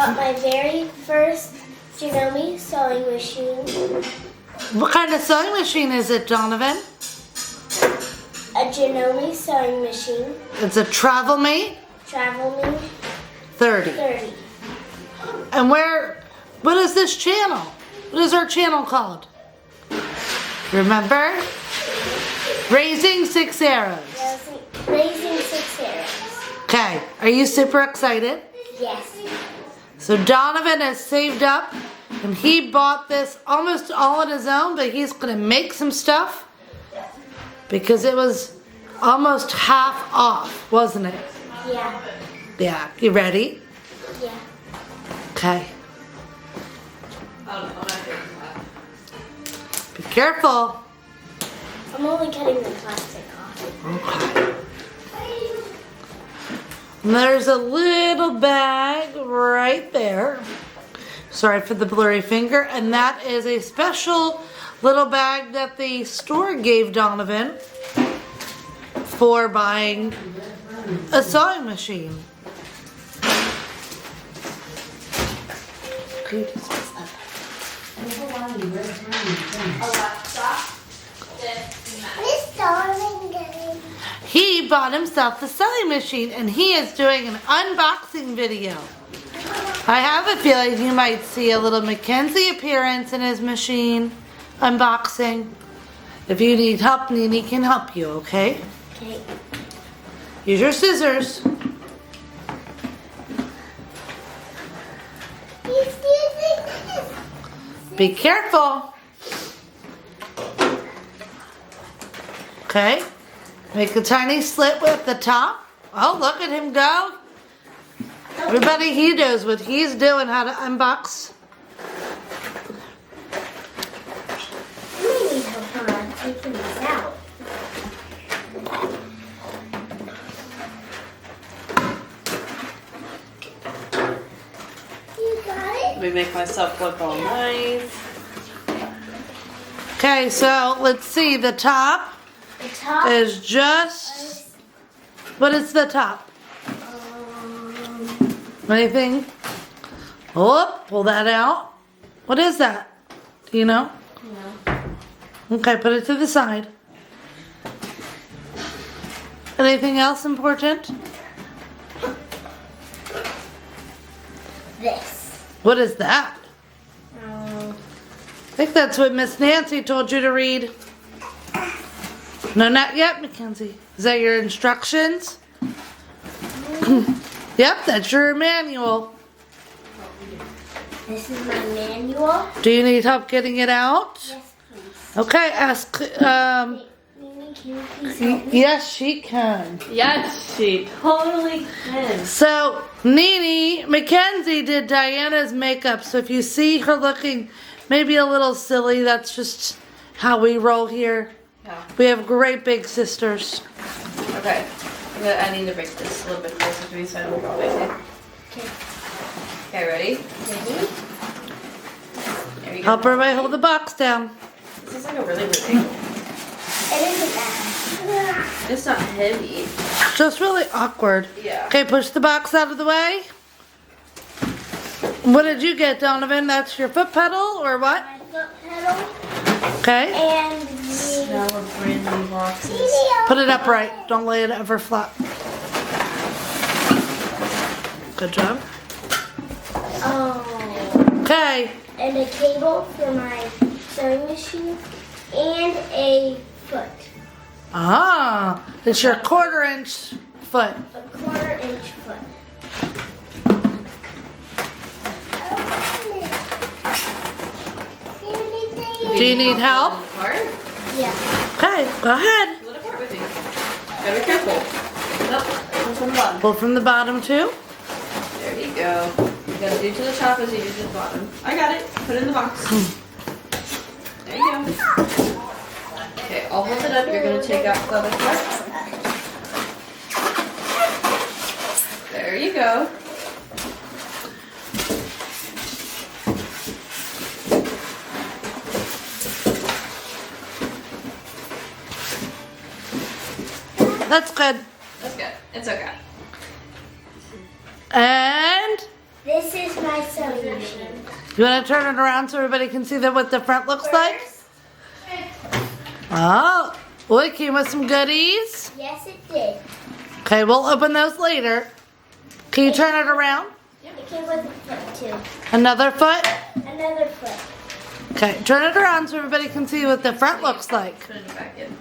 got my very first Janome sewing machine. What kind of sewing machine is it, Donovan? A Janome sewing machine. It's a Travel Mate Travel Me 30. 30. And what is this channel? What is our channel called? Remember? Raising 6 Arrows. Raising 6 Arrows. Okay, are you super excited? Yes. So Donovan has saved up and he bought this almost all on his own, but he's gonna make some stuff because it was almost half off, wasn't it? Yeah. Yeah, you ready? Yeah. Okay. Be careful. I'm only cutting the plastic off. Okay. And there's a little bag right there. Sorry for the blurry finger. And that is a special little bag that the store gave Donovan for buying a sewing machine. He bought himself the sewing machine and he is doing an unboxing video. I have a feeling you might see a little Mackenzie appearance in his machine unboxing. If you need help, Nene can help you, okay? Okay. Use your scissors. Be careful. Okay. Make a tiny slit with the top. Oh, look at him go. Everybody, he knows what he's doing, how to unbox. You need help on taking this out. You got it? Let me make myself look all nice. Okay, so let's see. The top The top is just... What is the top? Anything? Oh, pull that out. What is that? Do you know? No. Okay, put it to the side. Anything else important? This. What is that? I think that's what Miss Nancy told you to read. No, not yet, Mackenzie. Is that your instructions? Yep, that's your manual. This is my manual. Do you need help getting it out? Yes, please. Okay, ask, Mimi, can you please help me? yes, she can. Yes, she totally can. So, Nene, Mackenzie did Diana's makeup, so if you see her looking maybe a little silly, that's just how we roll here. Yeah. We have great big sisters. Okay. I need to break this a little bit closer to me so I don't drop it. Okay. Okay, ready? Ready? There you go. Help everybody hold the box down. This is like a really big. It isn't that. It's not heavy. Just really awkward. Yeah. Okay, push the box out of the way. What did you get, Donovan? That's your foot pedal or what? My foot pedal Okay. and the Smell of brand new boxes. Put it upright. Don't lay it ever flat. Good job. Oh. Okay. And a cable for my sewing machine and a foot. Ah, it's your 1/4 inch foot. A 1/4 inch foot. Do you need help? Yeah. Okay, go ahead. Pull it apart with me. Gotta be careful. Nope. Pull from the bottom. Pull from the bottom too. There you go. You gotta do to the top as you do to the bottom. I got it. Put it in the box. There you go. Okay, I'll hold it up. You're gonna take out the other part. There you go. That's good. That's good. It's okay. And This is my sewing machine. You want to turn it around so everybody can see what the front looks like? Oh, well, it came with some goodies. Yes, it did. Okay, we'll open those later. Can you turn it around? It came with a foot too. Another foot? Another foot. Okay, turn it around so everybody can see what the front looks like. Put it back in.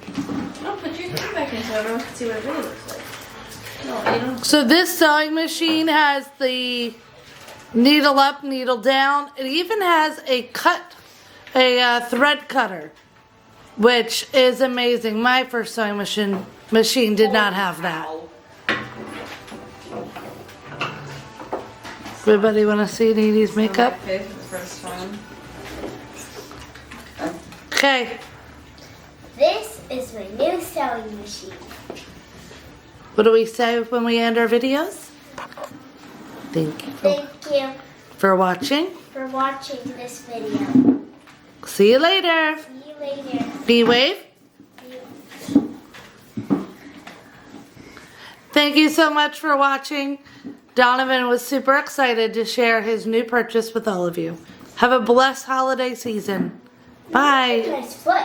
No, put your thing back in so everyone can see what it really looks like. No, you don't. So this sewing machine has the needle up, needle down. It even has a thread cutter, which is amazing. My first sewing machine did not have that. Everybody want to see Nene's makeup? Okay, for the first one. Okay. This is my new sewing machine. What do we say when we end our videos? Thank you Thank you for watching. for watching this video. See you later. See you later. Bee wave. Thank you so much for watching. Donovan was super excited to share his new purchase with all of you. Have a blessed holiday season. Bye. Nice foot.